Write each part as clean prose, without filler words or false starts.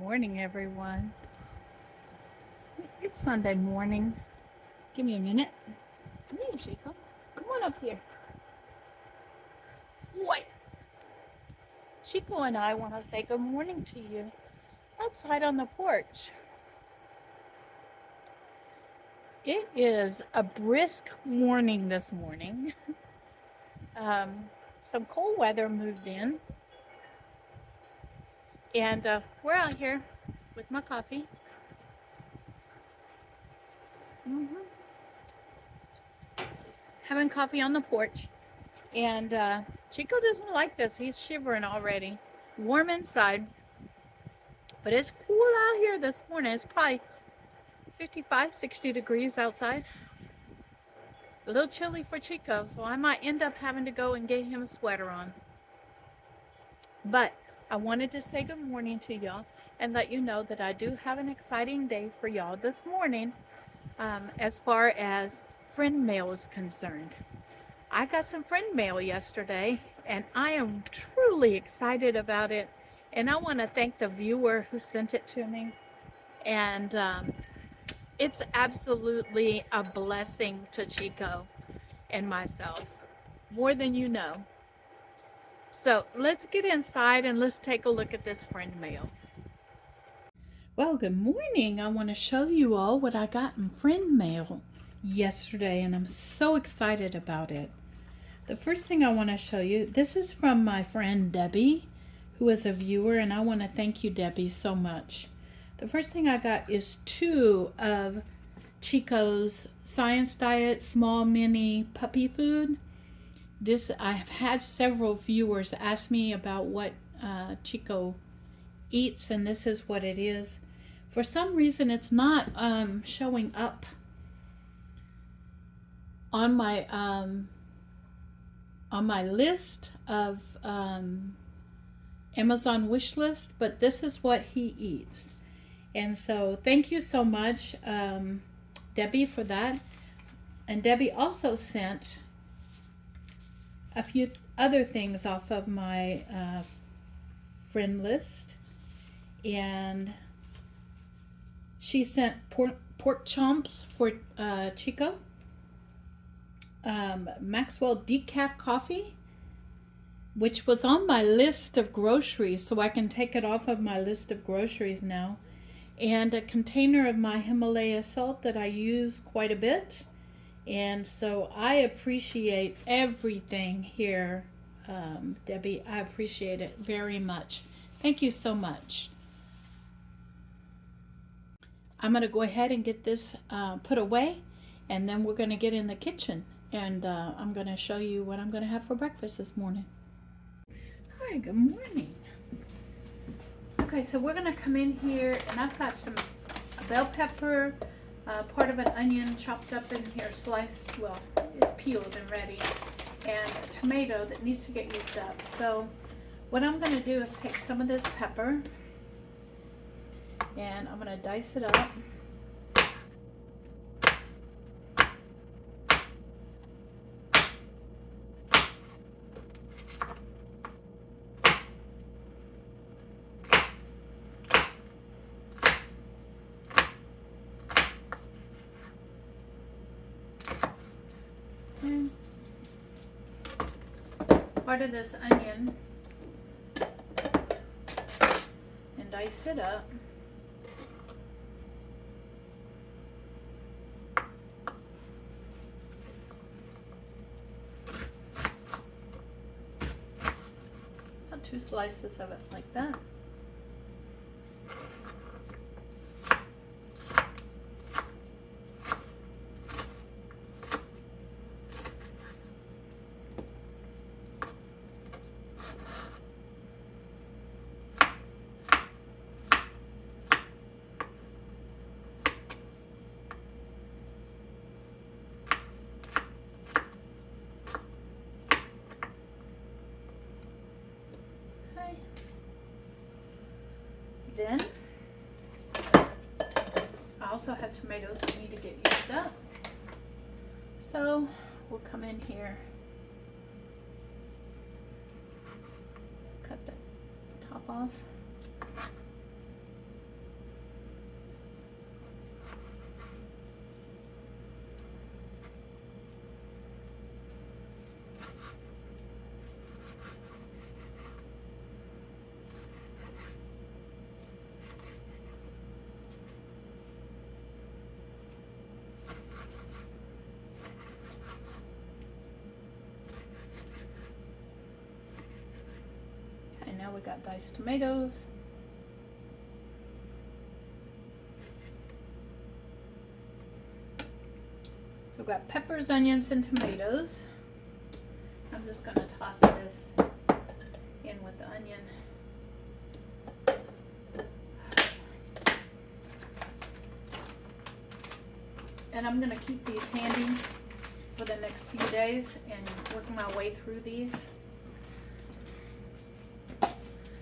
morning, everyone. It's Sunday morning. Give me a minute. Come here, Chico. Come on up here. Wait. Chico and I want to say good morning to you outside on the porch. It is a brisk morning this morning. Some cold weather moved in, and we're out here with my coffee. hmm Having coffee on the porch. And Chico doesn't like this. He's shivering already. Warm inside, but it's cool out here this morning. It's probably 55, 60 degrees outside. A little chilly for Chico, so I might end up having to go and get him a sweater on. But I wanted to say good morning to y'all and let you know that I do have an exciting day for y'all this morning as far as friend mail is concerned. I got some friend mail yesterday, and I am truly excited about it. And I want to thank the viewer who sent it to me. And it's absolutely a blessing to Chico and myself, more than you know. So let's get inside and let's take a look at this friend mail. Well, good morning. I want to show you all what I got in friend mail yesterday, and I'm so excited about it. The first thing I want to show you, this is from my friend Debbie, who is a viewer, and I want to thank you, Debbie, so much. The first thing I got is 2 of Chico's Science Diet Small Mini Puppy Food. This, I have had several viewers ask me about what Chico eats, and this is what it is. For some reason, it's not showing up on my list of Amazon wish list, but this is what he eats. And so thank you so much, Debbie, for that. And Debbie also sent a few other things off of my friend list. And she sent pork chomps for Chico, Maxwell decaf coffee, which was on my list of groceries, so I can take it off of my list of groceries now, and a container of my Himalaya salt that I use quite a bit. And so I appreciate everything here, Debbie. I appreciate it very much. Thank you so much. I'm going to go ahead and get this put away, and then we're going to get in the kitchen, and I'm going to show you what I'm going to have for breakfast this morning. Hi, good morning. Okay, so we're going to come in here, and I've got some bell pepper, part of an onion chopped up in here, sliced, well, it's peeled and ready, and a tomato that needs to get used up. So what I'm going to do is take some of this pepper, and I'm going to dice it up. And part of this onion and dice it up. About 2 slices of it like that. Then I also have tomatoes that need to get used up. So we'll come in here, cut the top off. we got diced tomatoes. So we've got peppers, onions, and tomatoes. I'm just going to toss this in with the onion. And I'm going to keep these handy for the next few days and work my way through these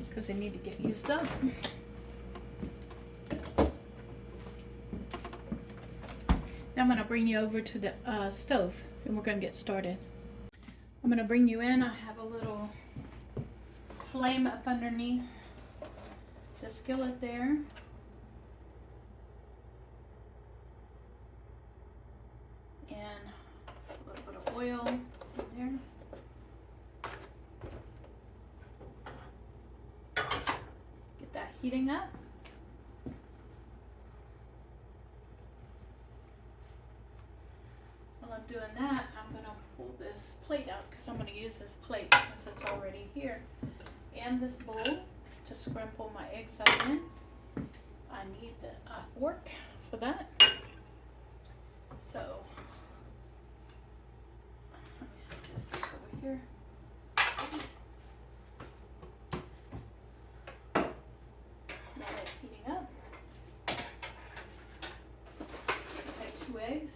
because they need to get used up. Now I'm going to bring you over to the stove and we're going to get started. I'm going to bring you in. I have a little flame up underneath the skillet there. And a little bit of oil in there. Get that heating up. While I'm doing that, I'm going to pull this plate out because I'm going to use this plate since it's already here. And this bowl to scramble my eggs up in. I need a fork for that. So let me set this back over here. Now it's heating up. Take 2 eggs.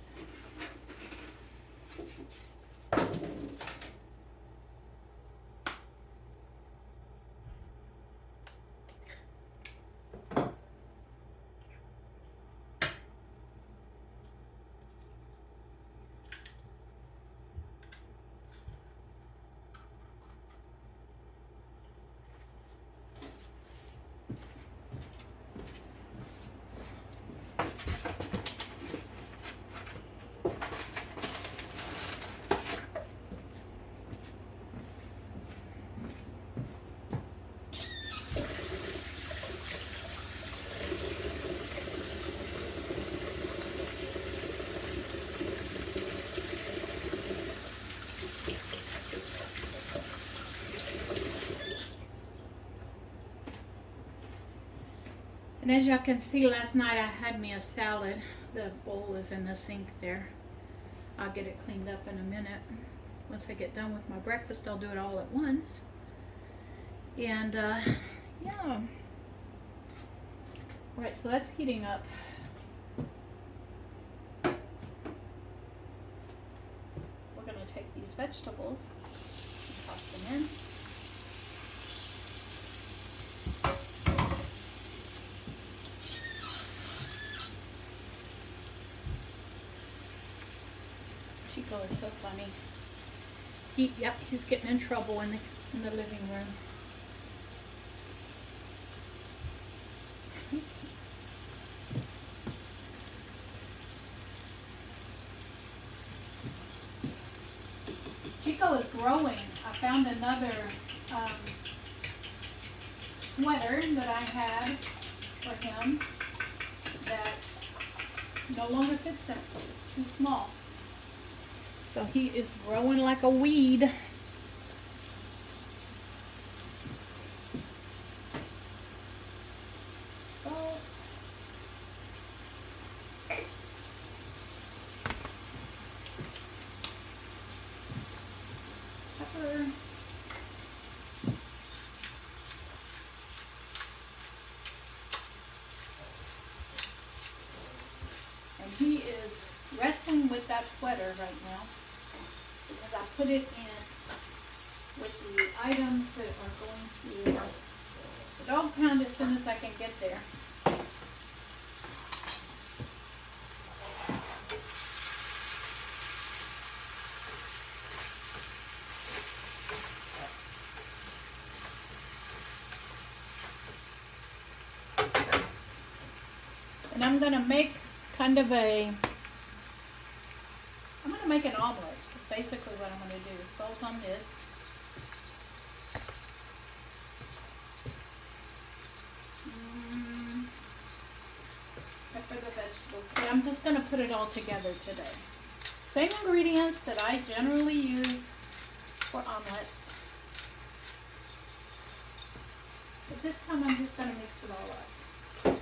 And as y'all can see, last night I had me a salad. The bowl is in the sink there. I'll get it cleaned up in a minute. Once I get done with my breakfast, I'll do it all at once. And yeah. Alright, so that's heating up. We're going to take these vegetables and toss them in. Chico is so funny. He's getting in trouble in the living room. Chico is growing. I found another sweater that I had for him that no longer fits him. It's too small. So he is growing like a weed. Salt. Pepper. And he is wrestling with that sweater right now. Because I put it in with the items that are going to the dog pound as soon as I can get there. And I'm going to make kind of I'm going to make an omelette. Basically what I'm going to do is fold on this. Pepper the vegetables. And I'm just going to put it all together today. Same ingredients that I generally use for omelets. But this time I'm just going to mix it all up.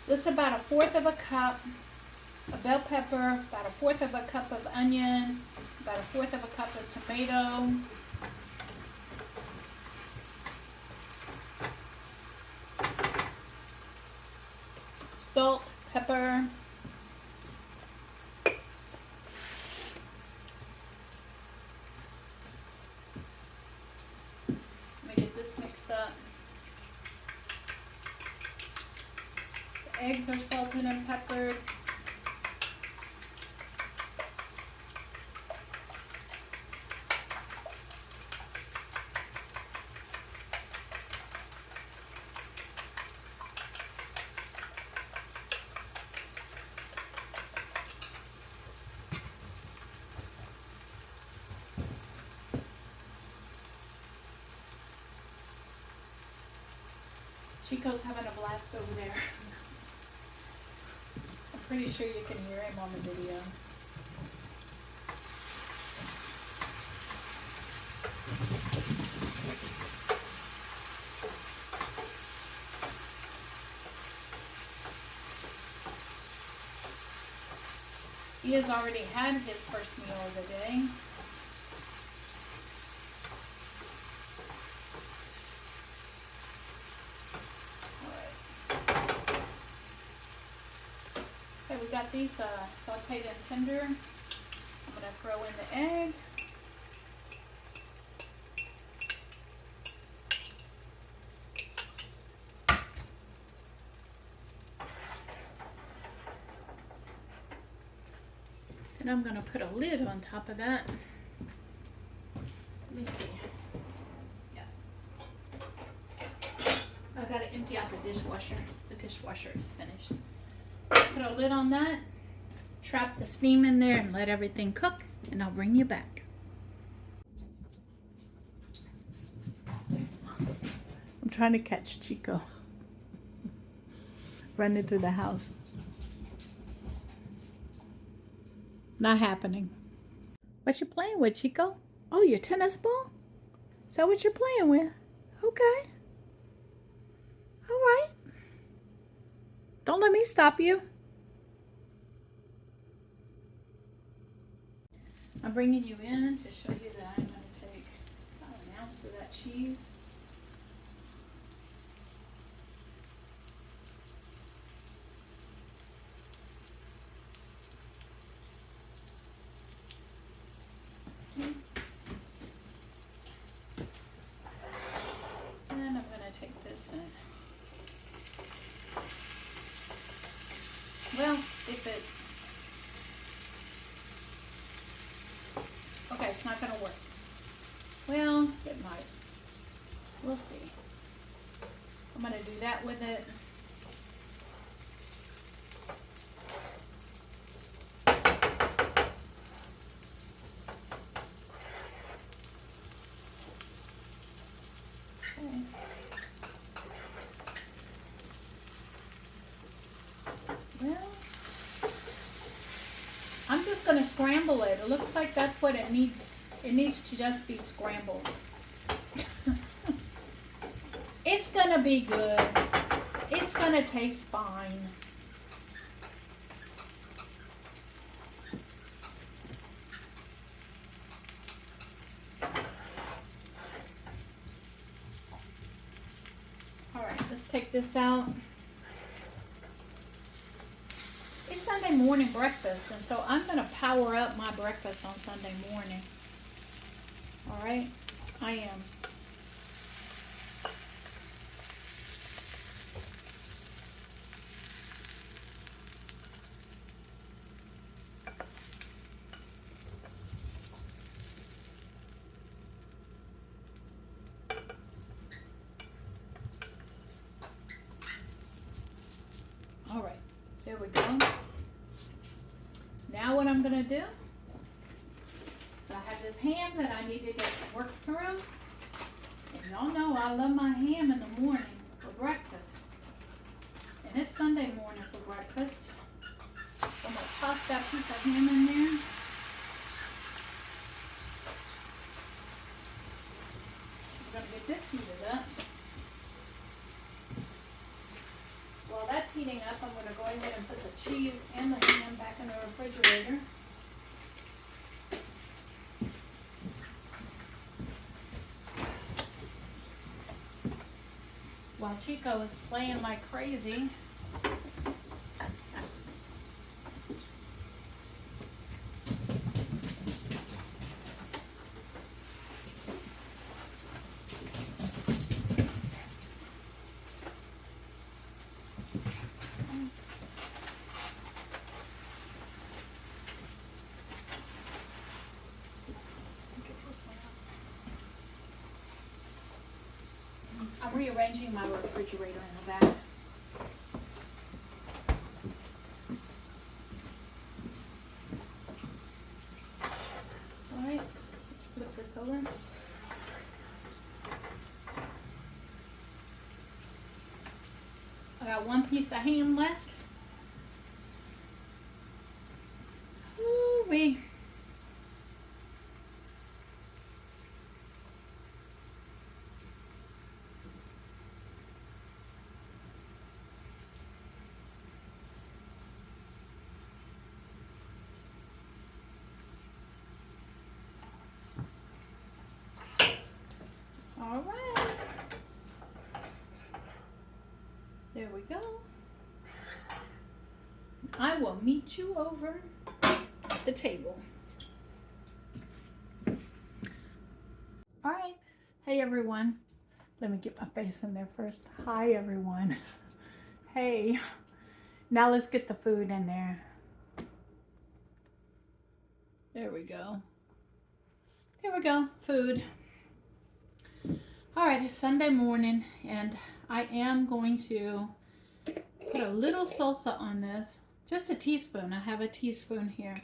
Just about 1/4 of a cup of bell pepper, about 1/4 of a cup of onion, about 1/4 of a cup of tomato, salt, pepper, let me get this mixed up. The eggs are salted and peppered. Chico's having a blast over there. I'm pretty sure you can hear him on the video. He has already had his first meal of the day. We got these sauteed and tender. I'm going to throw in the egg. And I'm going to put a lid on top of that. Let me see. Yeah. I've got to empty out the dishwasher. The dishwasher is finished. Put a lid on that, trap the steam in there and let everything cook, and I'll bring you back. I'm trying to catch Chico running through the house. Not happening. What you playing with, Chico? Oh, your tennis ball? Is that what you're playing with? Okay. All right. Don't let me stop you. I'm bringing you in to show you that I'm going to take about 1 ounce of that cheese. Okay. And I'm going to take this in. Well, if it... Okay, it's not going to work. Well, it might. We'll see. I'm going to do that with it. Okay. Well, I'm just going to scramble it. It looks like that's what it needs. It needs to just be scrambled. It's going to be good. It's going to taste fine. All right, let's take this out. It's Sunday morning breakfast, and so I'm going to power up my breakfast on Sunday morning. All right, I am. All right, there we go. Now what I'm going to do, I have this ham that I need to get worked through, and Y'all know I love my ham in the morning for breakfast. And it's Sunday morning for breakfast. I'm going to toss that piece of ham in there. I'm going to get this heated up. While that's heating up, I'm going to go ahead and put the cheese and the ham back in the refrigerator. While Chico is playing like crazy. I'm rearranging my refrigerator in the back. Alright, let's flip this over. I got one piece of ham left. Ooh-wee. All right. There we go. I will meet you over at the table. All right. Hey, everyone. Let me get my face in there first. Hi, everyone. Hey. Now let's get the food in there. There we go. There we go. Food. All right, it's Sunday morning, and I am going to put a little salsa on this. Just a teaspoon. I have a teaspoon here.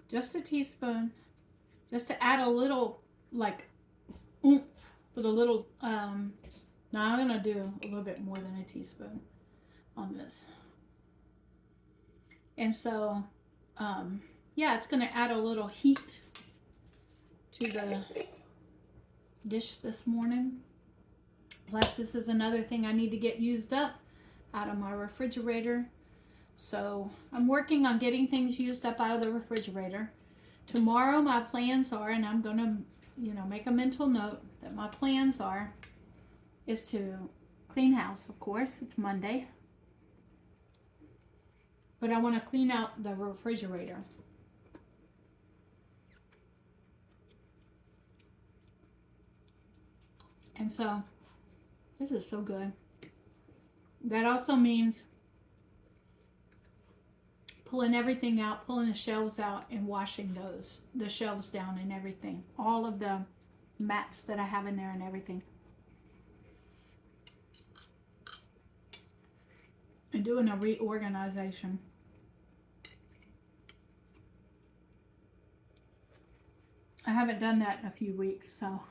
Just a teaspoon. Just to add a little, like, oomph with a little, now I'm going to do a little bit more than a teaspoon on this. And so, yeah, it's going to add a little heat to the dish this morning. Plus, this is another thing I need to get used up out of my refrigerator. So I'm working on getting things used up out of the refrigerator. Tomorrow my plans are, and I'm gonna, make a mental note that my plans are, is to clean house. Of course, it's Monday, but I want to clean out the refrigerator. And so this is so good. That also means pulling everything out, pulling the shelves out, and washing the shelves down and everything. All of the mats that I have in there and everything. And doing a reorganization. I haven't done that in a few weeks, so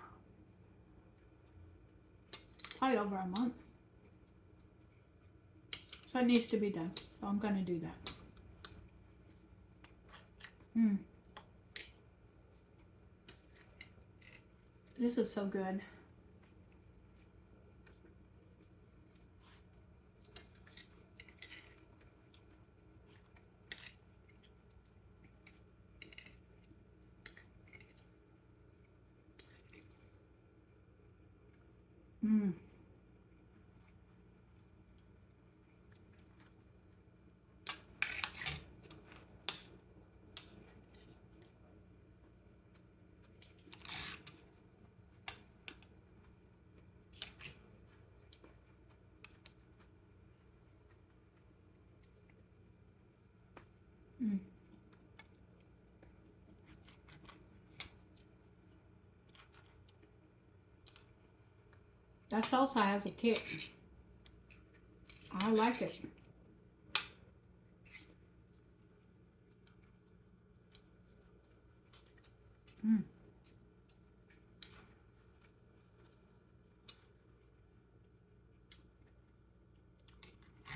probably over a month. So it needs to be done. So I'm going to do that. This is so good. That salsa has a kick. I like it.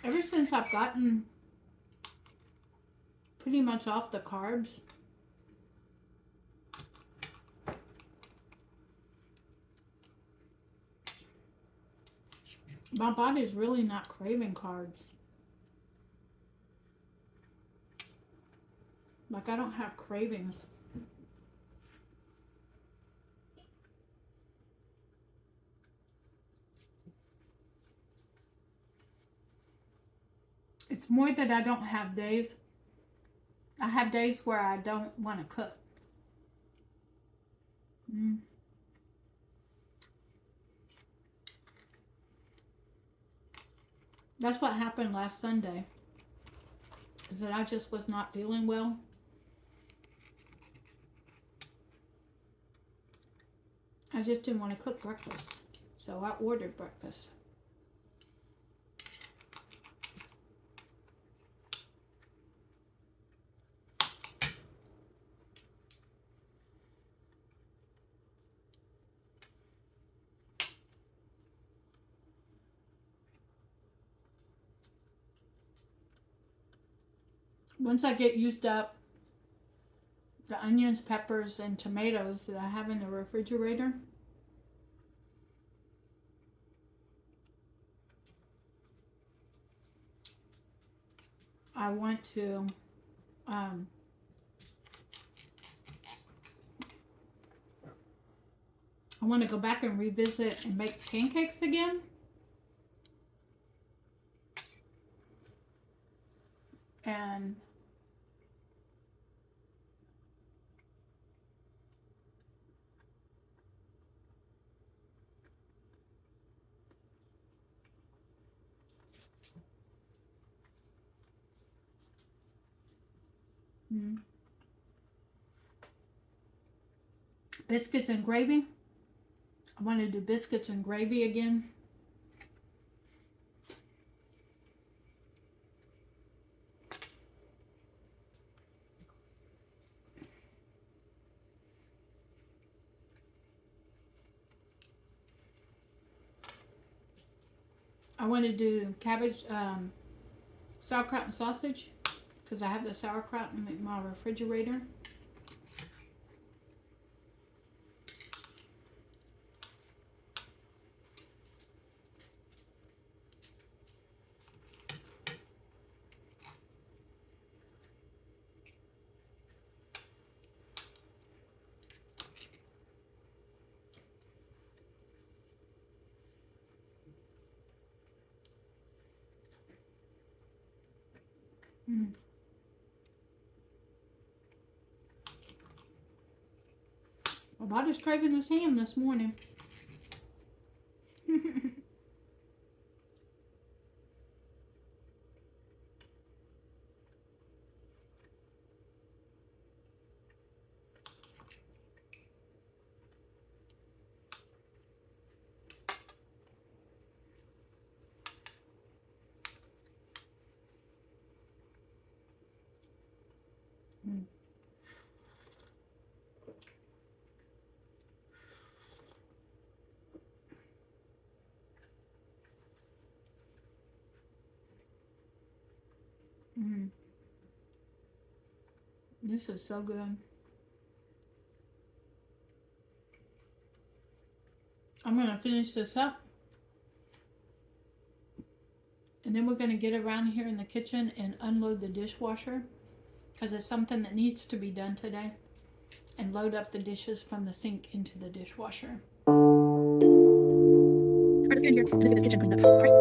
Ever since I've gotten pretty much off the carbs, my body's really not craving carbs. Like, I don't have cravings. It's more that I don't have days. I have days where I don't want to cook. That's what happened last Sunday, is that I just was not feeling well. I just didn't want to cook breakfast, so I ordered breakfast. Once I get used up the onions, peppers, and tomatoes that I have in the refrigerator, I want to go back and revisit and make pancakes again. And biscuits and gravy. I want to do biscuits and gravy again. I want to do cabbage, sauerkraut and sausage, because I have the sauerkraut in my refrigerator. My body's craving this ham this morning. This is so good. I'm going to finish this up. And then we're going to get around here in the kitchen and unload the dishwasher, because it's something that needs to be done today. And load up the dishes from the sink into the dishwasher. Let's get in here. Let's get this kitchen cleaned up. All right.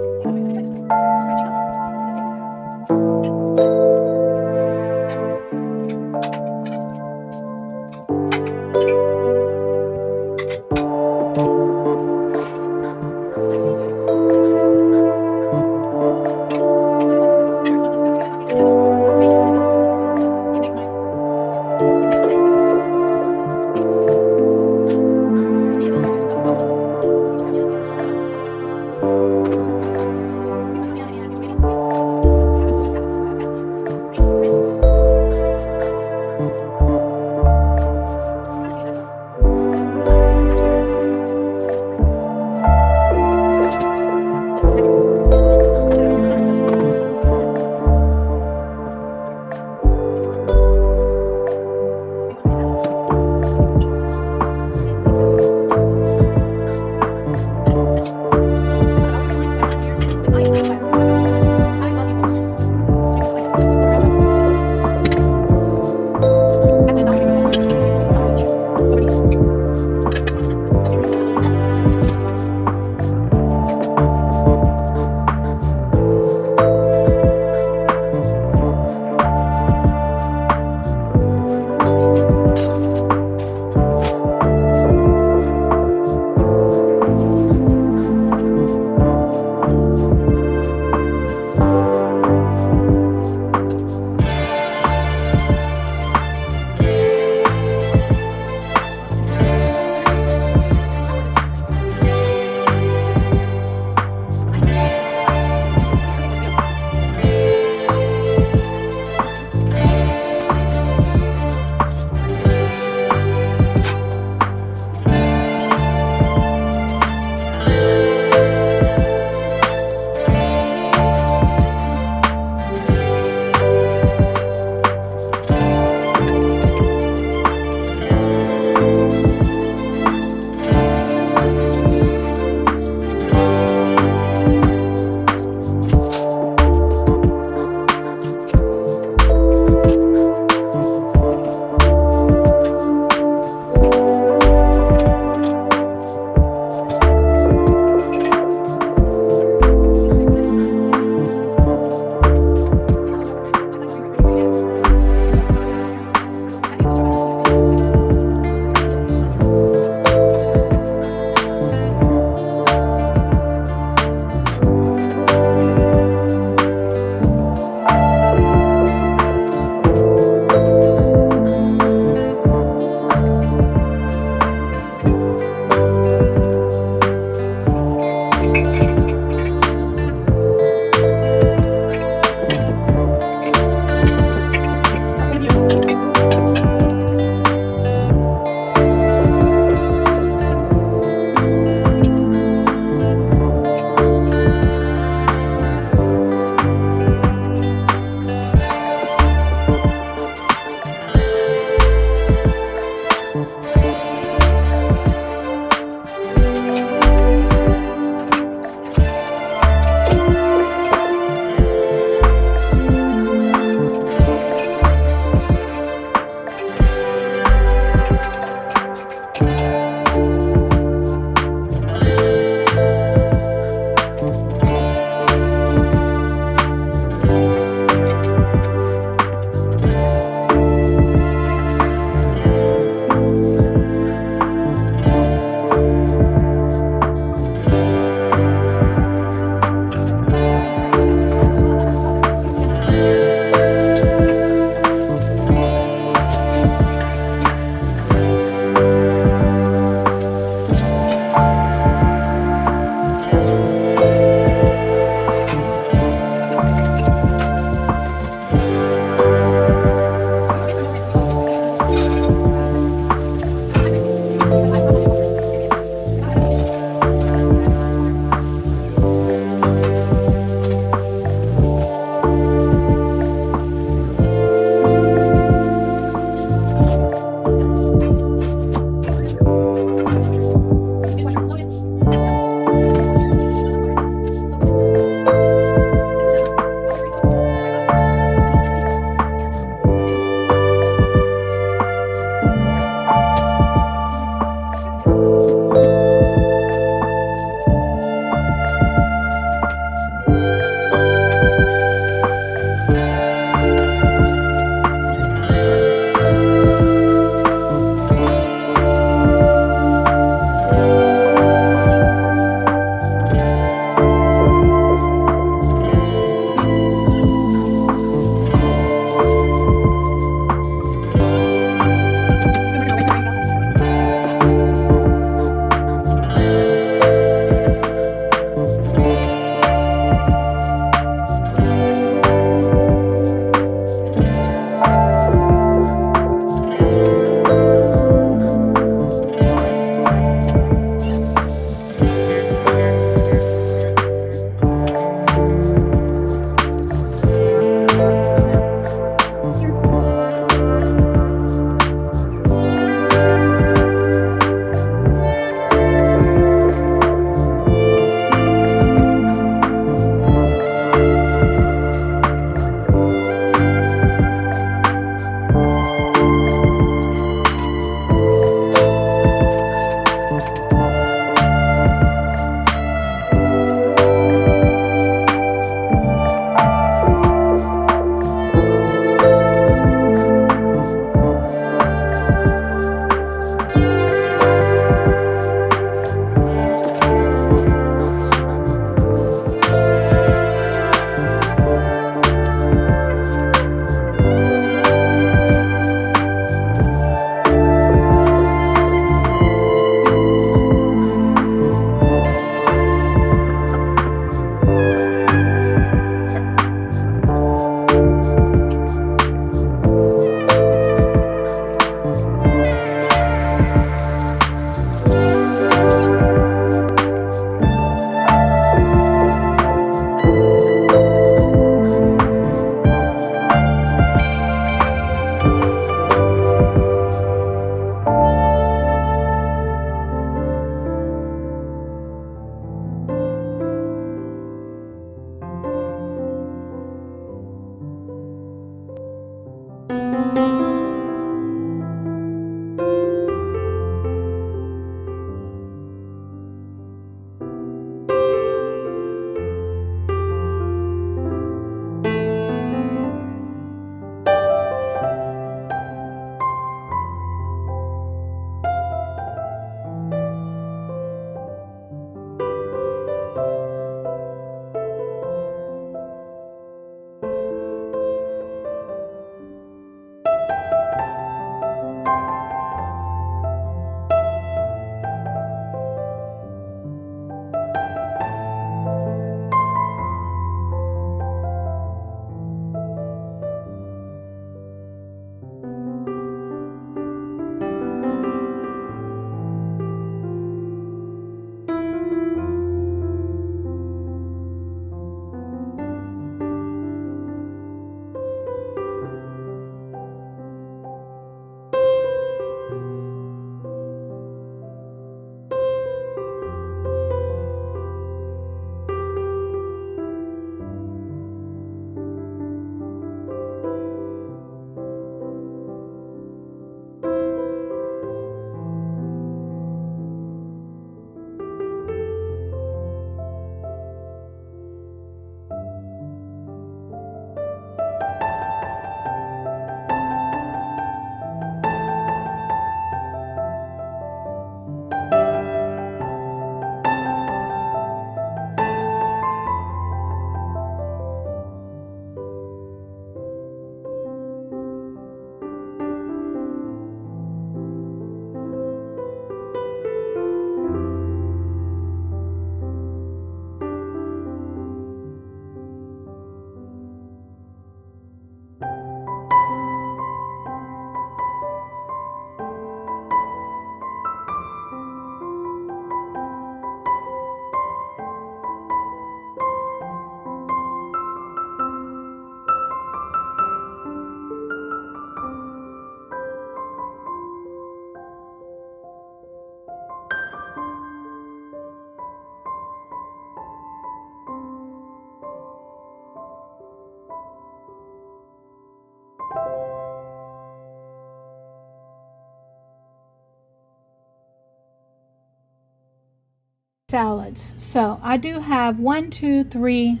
Salads. So I do have 1, 2, 3,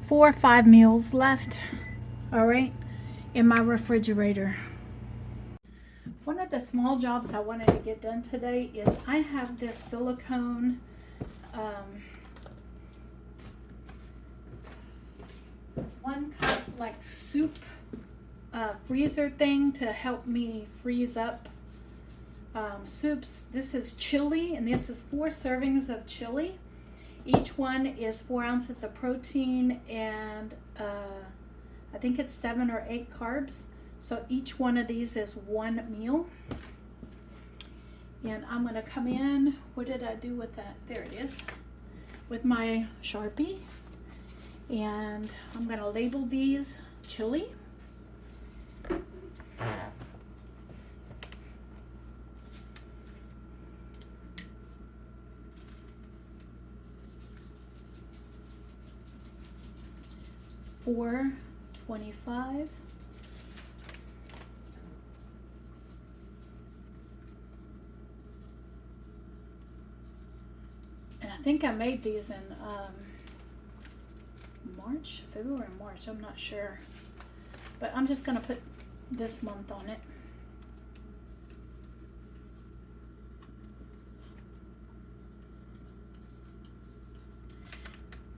4, 5 meals left. All right, in my refrigerator. One of the small jobs I wanted to get done today is I have this silicone one cup like soup freezer thing to help me freeze up soups. This is chili, and this is 4 servings of chili. Each one is 4 ounces of protein and I think it's 7 or 8 carbs. So each one of these is 1 meal. And I'm gonna come in, what did I do with that? There it is, with my Sharpie. And I'm gonna label these chili. $4.25. And I think I made these in March, February, March, I'm not sure. But I'm just gonna put this month on it.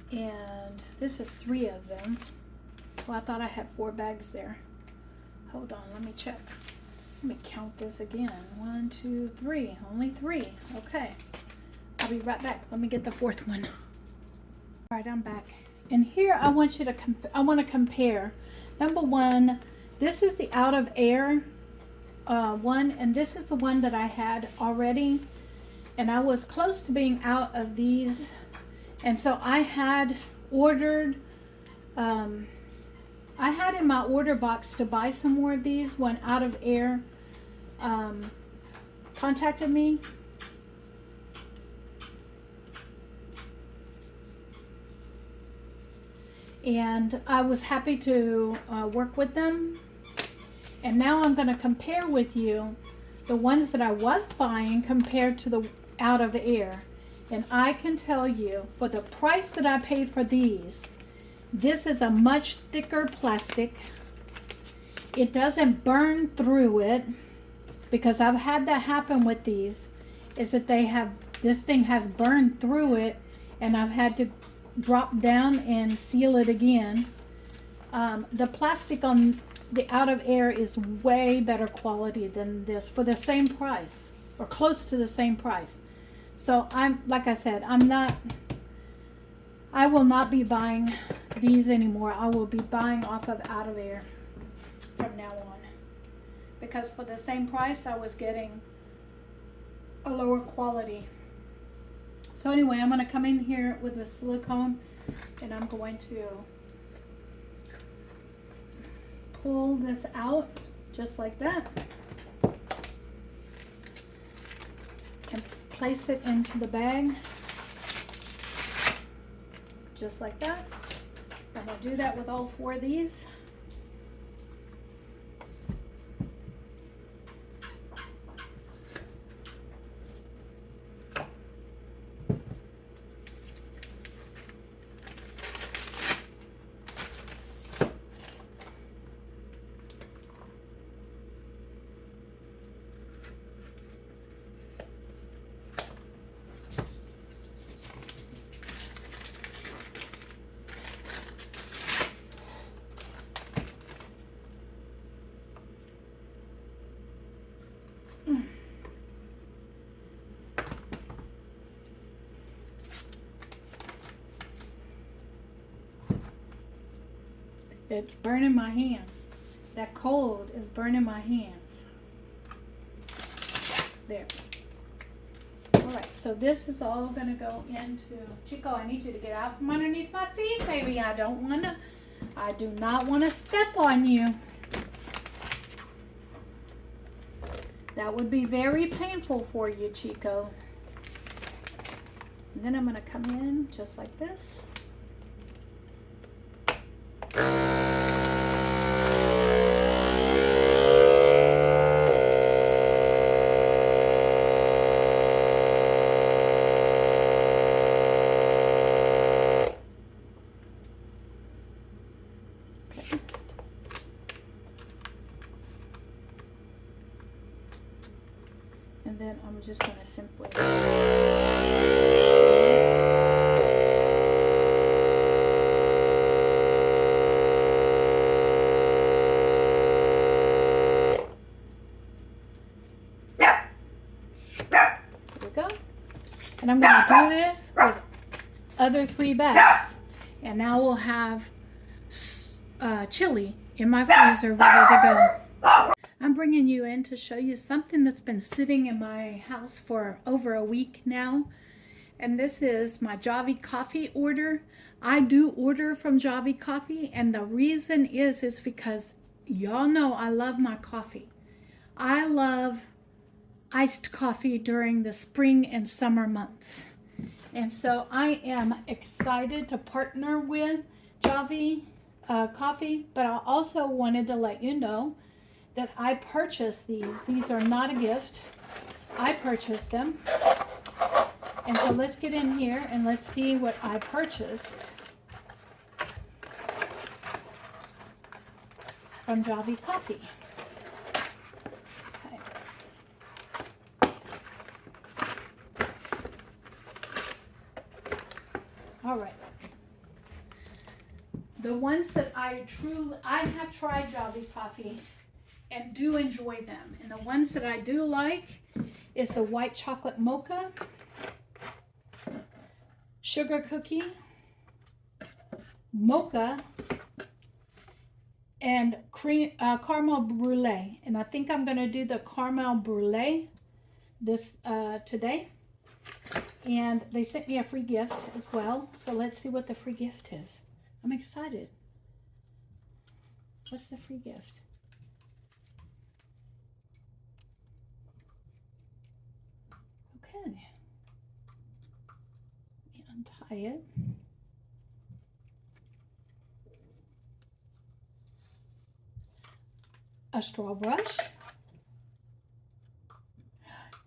And this is 3 of them. Well, I thought I had 4 bags there. Hold on, let me check. Let me count this again. 1, 2, 3. Only 3. Okay. I'll be right back. Let me get the 4th one. All right, I'm back. And here I want you to I want to compare. Number 1, this is the out of air one, and this is the one that I had already. And I was close to being out of these. And so I had ordered, I had in my order box to buy some more of these when Out of Air contacted me. And I was happy to work with them. And now I'm going to compare with you the ones that I was buying compared to the Out of Air. And I can tell you, for the price that I paid for these, this is a much thicker plastic. It doesn't burn through it, because I've had that happen with these, is that this thing has burned through it, and I've had to drop down and seal it again. The plastic on the Out of Air is way better quality than this for the same price, or close to the same price. So like I said, I will not be buying these anymore. I will be buying off of Out of Air from now on, because for the same price I was getting a lower quality. So anyway, I'm going to come in here with the silicone, and I'm going to pull this out just like that. Place it into the bag, just like that. I'm going to do that with all 4 of these. It's burning my hands. That cold is burning my hands. There. Alright, so this is all going to go into... Chico, I need you to get out from underneath my feet, baby. I do not want to step on you. That would be very painful for you, Chico. And then I'm going to come in just like this. And then I'm just going to simply and I'm going to do this with other 3 bags. And now we'll have chili in my freezer ready to go. I'm bringing you in to show you something that's been sitting in my house for over a week now. And this is my Javy coffee order. I do order from Javy coffee, and the reason is because y'all know I love my coffee. I love iced coffee during the spring and summer months. And so I am excited to partner with Javy coffee, but I also wanted to let you know that I purchased these. These are not a gift. I purchased them. And so let's get in here and let's see what I purchased from Javy coffee. All right. The ones that I have tried Javy coffee and do enjoy them. And the ones that I do like is the white chocolate mocha, sugar cookie, mocha, and cream caramel brulee. And I think I'm going to do the caramel brulee this today. And they sent me a free gift as well. So let's see what the free gift is. I'm excited. What's the free gift? Okay. Let me untie it. A straw brush.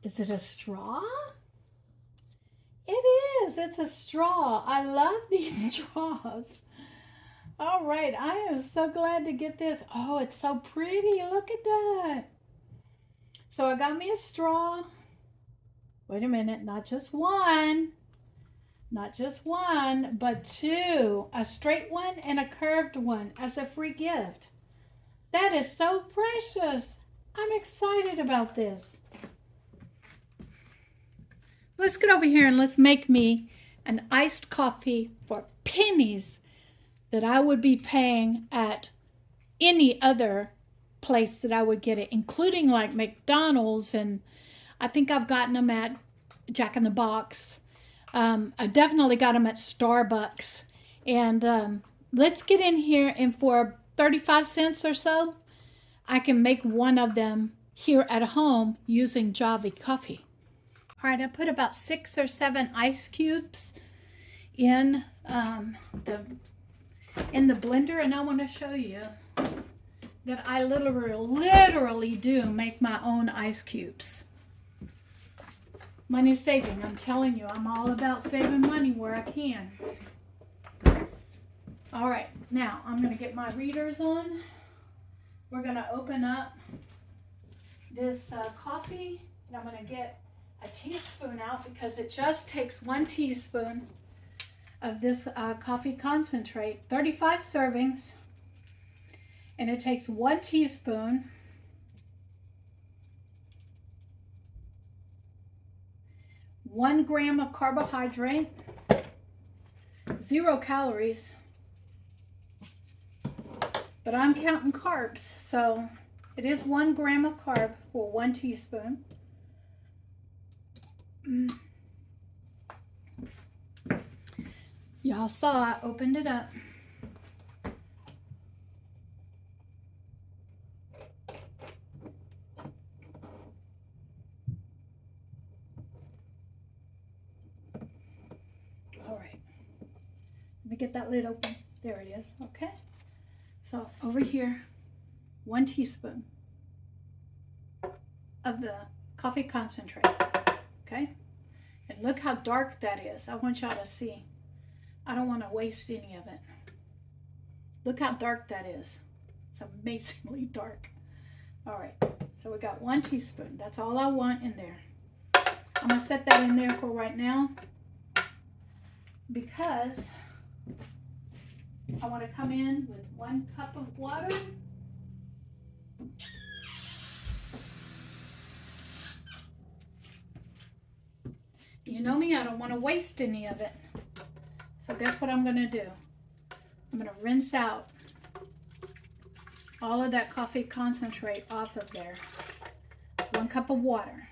Is it a straw? It is. It's a straw. I love these straws. All right. I am so glad to get this. Oh, it's so pretty. Look at that. So I got me a straw. Wait a minute. Not just one. Not just one, but 2. A straight one and a curved one as a free gift. That is so precious. I'm excited about this. Let's get over here and let's make me an iced coffee for pennies that I would be paying at any other place that I would get it, including like McDonald's, and I think I've gotten them at Jack in the Box. I definitely got them at Starbucks. And let's get in here, and for 35 cents or so, I can make one of them here at home using Javy coffee. All right, I put about 6 or 7 ice cubes in the blender, and I want to show you that I literally do make my own ice cubes. Money saving, I'm telling you, I'm all about saving money where I can. All right, now I'm going to get my readers on. We're going to open up this coffee, and I'm going to get a teaspoon out because it just takes 1 teaspoon of this coffee concentrate, 35 servings, and it takes 1 teaspoon (1 gram) of carbohydrate, 0 calories, but I'm counting carbs, so it is 1 gram of carb for 1 teaspoon. Y'all saw I opened it up. All right, let me get that lid open. There it is. Okay, so over here, 1 teaspoon of the coffee concentrate. Okay, and look how dark that is. I want y'all to see. I don't want to waste any of it. Look how dark that is. It's amazingly dark. All right, so we got 1 teaspoon. That's all I want in there. I'm going to set that in there for right now because I want to come in with 1 cup of water. You know me, I don't want to waste any of it. So guess what I'm going to do? I'm going to rinse out all of that coffee concentrate off of there. 1 cup of water.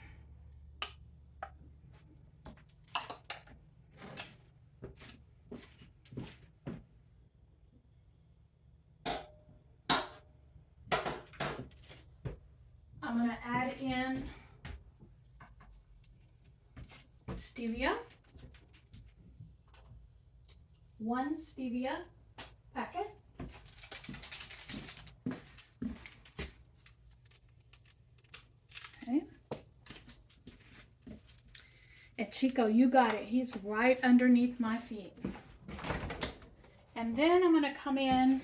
I'm going to add in stevia. 1 stevia packet. Okay. And Chico, you got it. He's right underneath my feet. And then I'm going to come in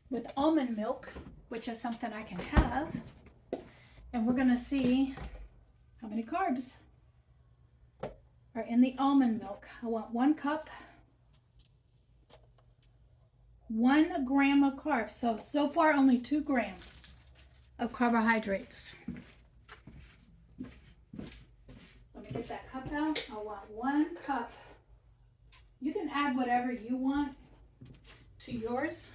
with almond milk, which is something I can have. And we're going to see how many carbs are in the almond milk. I want 1 cup, 1 gram of carbs. So far only 2 grams of carbohydrates. Let me get that cup out. I want 1 cup. You can add whatever you want to yours.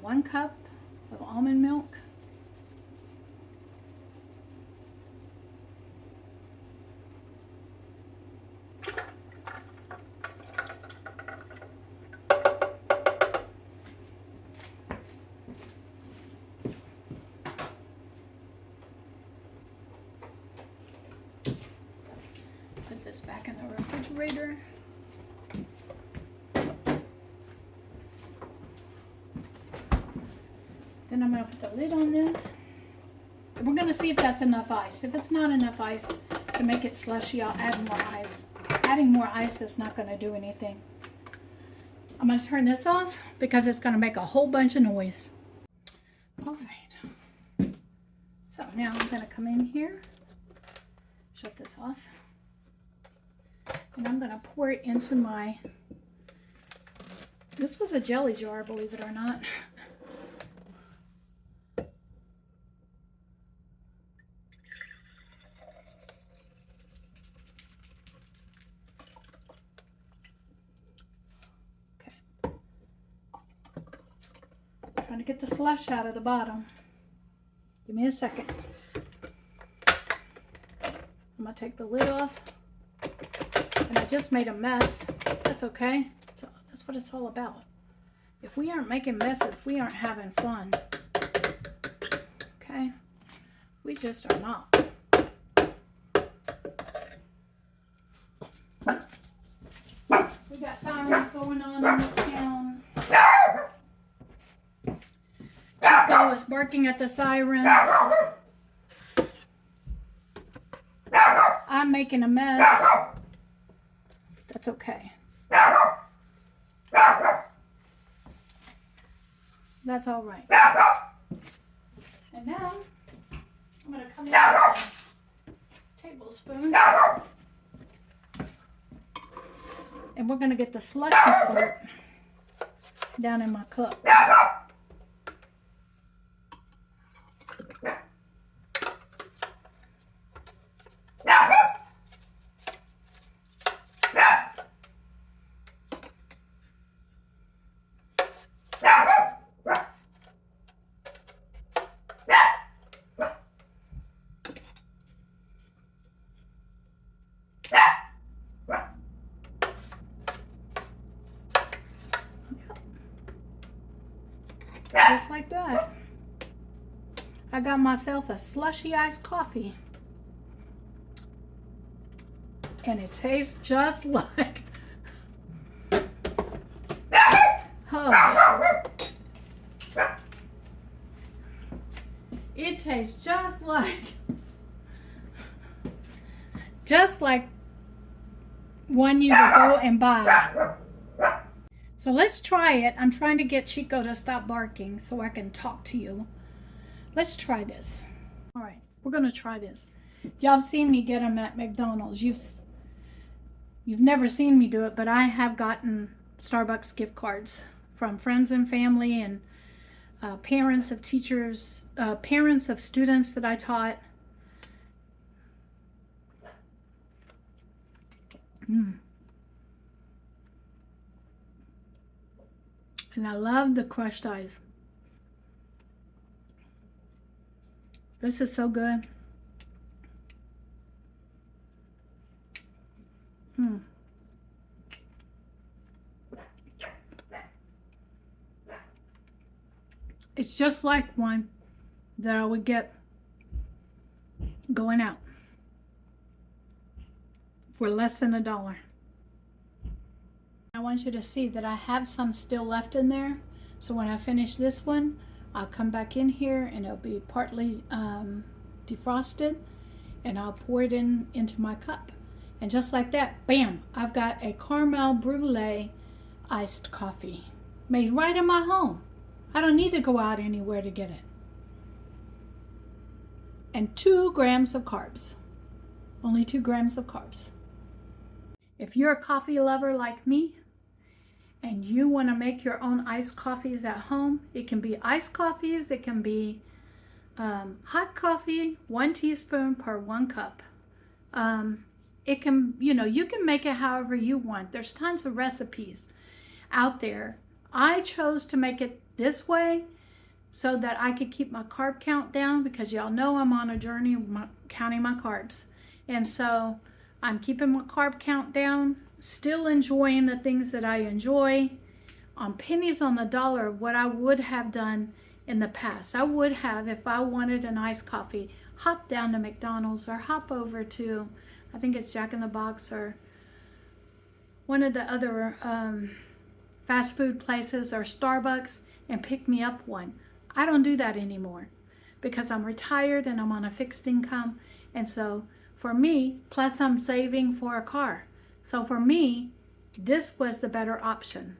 1 cup of almond milk. Put this back in the refrigerator. Then I'm going to put the lid on this. We're going to see if that's enough ice. If it's not enough ice to make it slushy, I'll add more ice. Adding more ice is not going to do anything. I'm going to turn this off because it's going to make a whole bunch of noise. All right. So now I'm going to come in here, shut this off, and I'm going to pour it into my, this was a jelly jar, believe it or not. Trying to get the slush out of the bottom. Give me a second. I'm gonna take the lid off. And I just made a mess. That's okay. That's what it's all about. If we aren't making messes, we aren't having fun. Okay? We just are not. We got sirens going on in this town. Chico is barking at the sirens. I'm making a mess. That's okay. That's all right. And now I'm going to come in with a tablespoon. And we're going to get the slushy part down in my cup. Just like that. I got myself a slushy iced coffee. And it tastes just like... Oh. It tastes just like one you would go and buy. So let's try it. I'm trying to get Chico to stop barking so I can talk to you. Let's try this. All right, we're gonna try this. Y'all have seen me get them at McDonald's. You've never seen me do it, but I have gotten Starbucks gift cards from friends and family and parents of teachers, parents of students that I taught. And I love the crushed ice. This is so good. It's just like one that I would get going out for less than $1. I want you to see that I have some still left in there. So when I finish this one, I'll come back in here and it'll be partly defrosted, and I'll pour it into my cup. And just like that, bam, I've got a caramel brulee iced coffee made right in my home. I don't need to go out anywhere to get it. And 2 grams of carbs. Only 2 grams of carbs. If you're a coffee lover like me, and you want to make your own iced coffees at home, it can be iced coffees, it can be hot coffee, 1 teaspoon per 1 cup. It can, you can make it however you want. There's tons of recipes out there. I chose to make it this way so that I could keep my carb count down, because y'all know I'm on a journey of counting my carbs. And so I'm keeping my carb count down, still enjoying the things that I enjoy, on pennies on the dollar of what I would have done in the past. I would have, if I wanted an iced coffee, hop down to McDonald's or hop over to, I think it's Jack in the Box or one of the other fast food places, or Starbucks, and pick me up one. I don't do that anymore because I'm retired and I'm on a fixed income. And so for me, plus I'm saving for a car. So for me, this was the better option.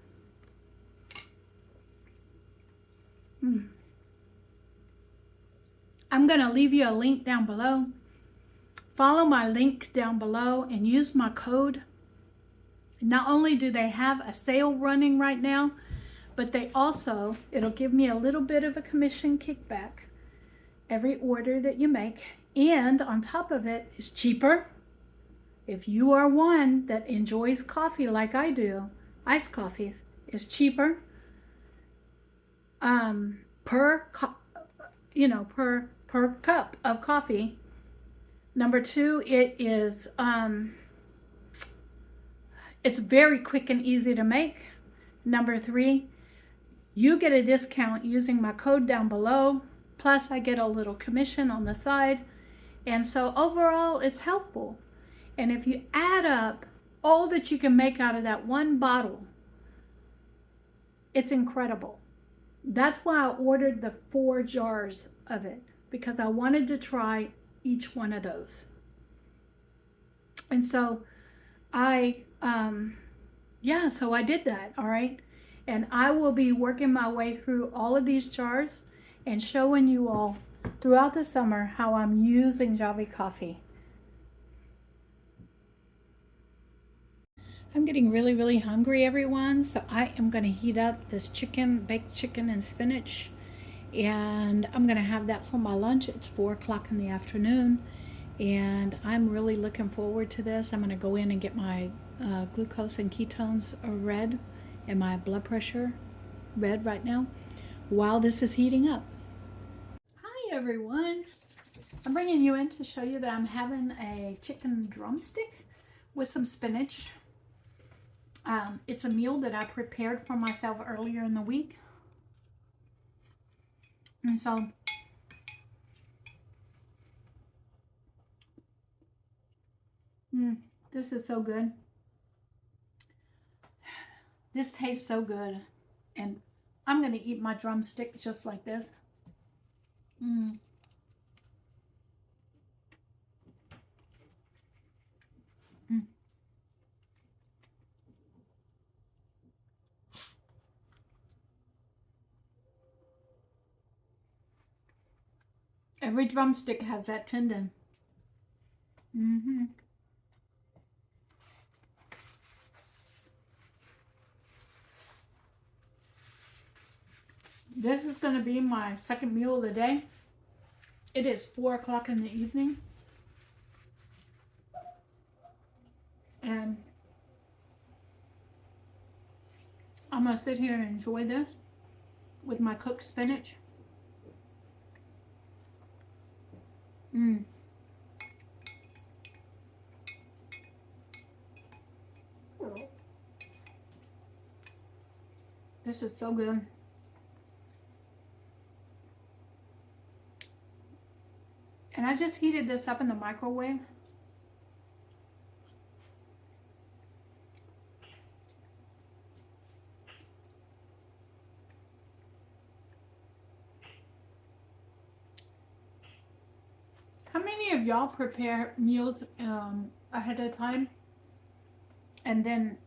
I'm going to leave you a link down below. Follow my link down below and use my code. Not only do they have a sale running right now, but they also, it'll give me a little bit of a commission kickback every order that you make. And on top of it, it's cheaper. If you are one that enjoys coffee like I do, iced coffees is cheaper per cup of coffee. Number 2, it is it's very quick and easy to make. Number 3, you get a discount using my code down below. Plus I get a little commission on the side. And so overall, it's helpful. And if you add up all that you can make out of that one bottle, it's incredible. That's why I ordered the 4 jars of it, because I wanted to try each one of those. And so so I did that, all right? And I will be working my way through all of these jars and showing you all throughout the summer how I'm using Javy coffee. I'm getting really, really hungry, everyone. So I am going to heat up this baked chicken and spinach. And I'm going to have that for my lunch. It's 4 o'clock in the afternoon. And I'm really looking forward to this. I'm going to go in and get my glucose and ketones read and my blood pressure read right now while this is heating up. Hi, everyone. I'm bringing you in to show you that I'm having a chicken drumstick with some spinach. It's a meal that I prepared for myself earlier in the week. And so this is so good. This tastes so good. And I'm going to eat my drumstick just like this. Every drumstick has that tendon. This is going to be my second meal of the day. It is 4 o'clock in the evening. And I'm going to sit here and enjoy this with my cooked spinach. This is so good. And I just heated this up in the microwave. How many of y'all prepare meals ahead of time? And then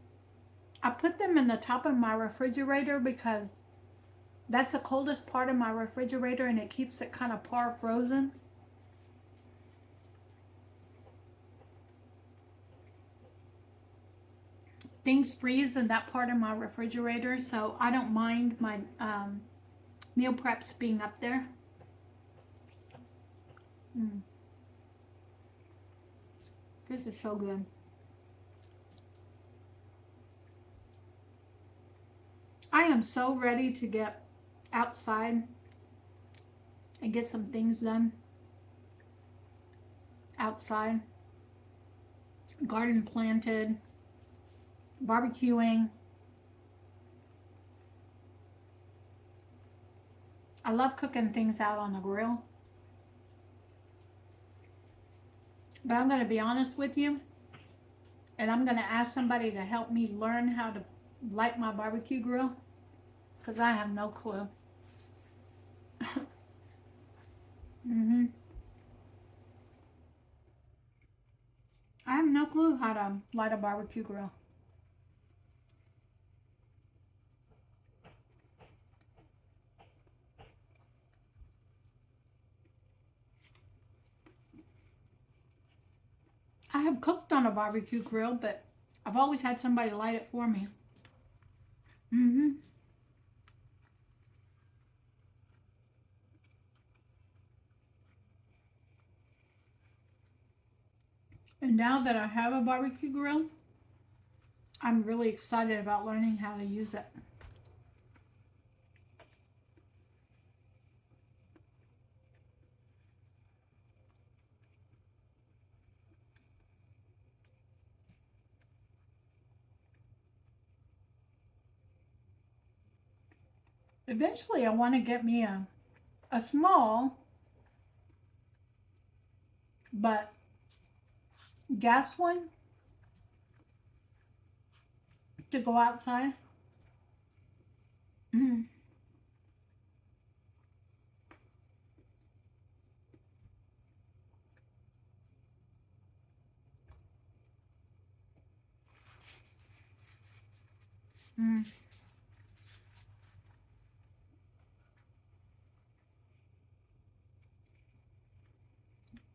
I put them in the top of my refrigerator because that's the coldest part of my refrigerator and it keeps it kind of par frozen. Things freeze in that part of my refrigerator, so I don't mind my meal preps being up there. This is so good. I am so ready to get outside and get some things done outside. Garden planted, barbecuing. I love cooking things out on the grill. But I'm going to be honest with you, and I'm going to ask somebody to help me learn how to light my barbecue grill because I have no clue. I have no clue how to light a barbecue grill. I have cooked on a barbecue grill, but I've always had somebody light it for me. And now that I have a barbecue grill, I'm really excited about learning how to use it. Eventually, I want to get me a small but gas one to go outside.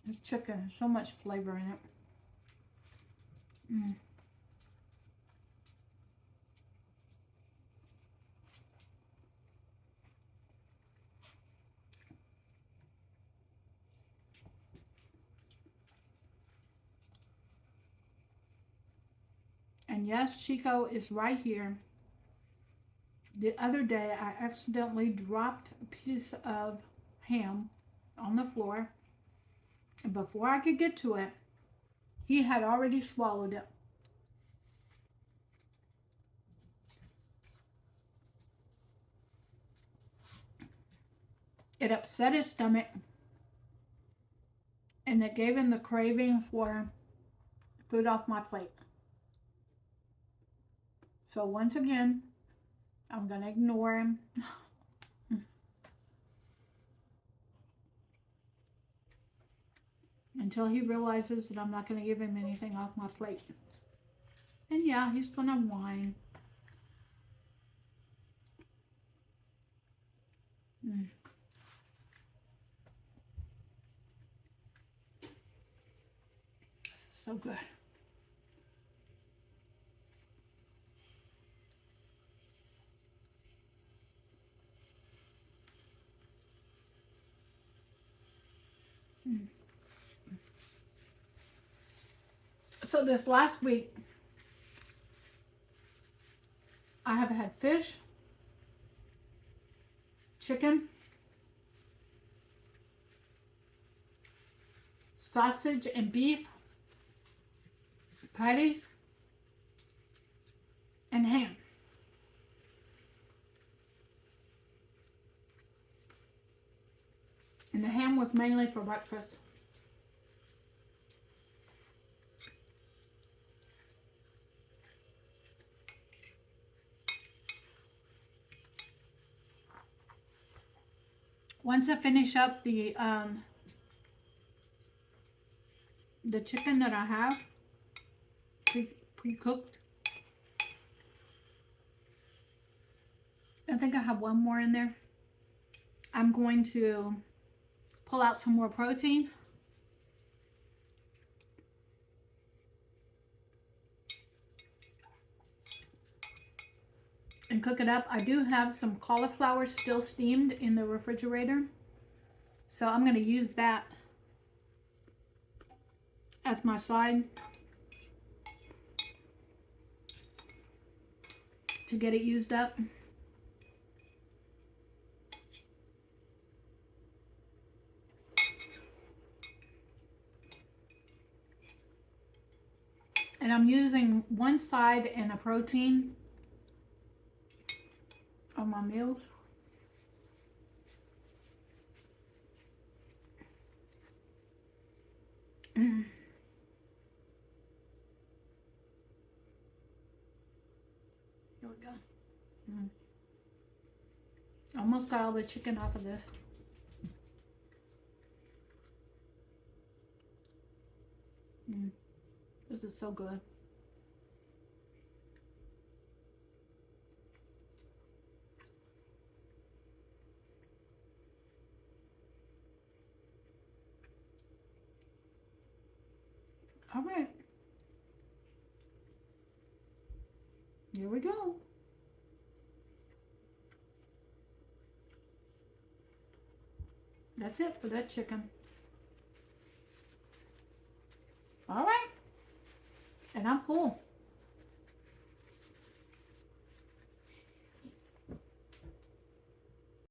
This chicken has so much flavor in it. And yes, Chico is right here. The other day, I accidentally dropped a piece of ham on the floor. And before I could get to it, he had already swallowed it. It upset his stomach. And it gave him the craving for food off my plate. So once again, I'm going to ignore him. Until he realizes that I'm not going to give him anything off my plate. And yeah, he's going to whine. So good. Mm. So this last week, I have had fish, chicken, sausage and beef, patties, and ham. And the ham was mainly for breakfast. Once I finish up the chicken that I have pre-cooked, I think I have one more in there. I'm going to pull out some more protein and cook it up. I do have some cauliflower still steamed in the refrigerator, so I'm going to use that as my side to get it used up. And I'm using one side and a protein on my meals. Here we go. Almost got all the chicken off of this. This is so good. All right. Here we go. That's it for that chicken. All right. And I'm full.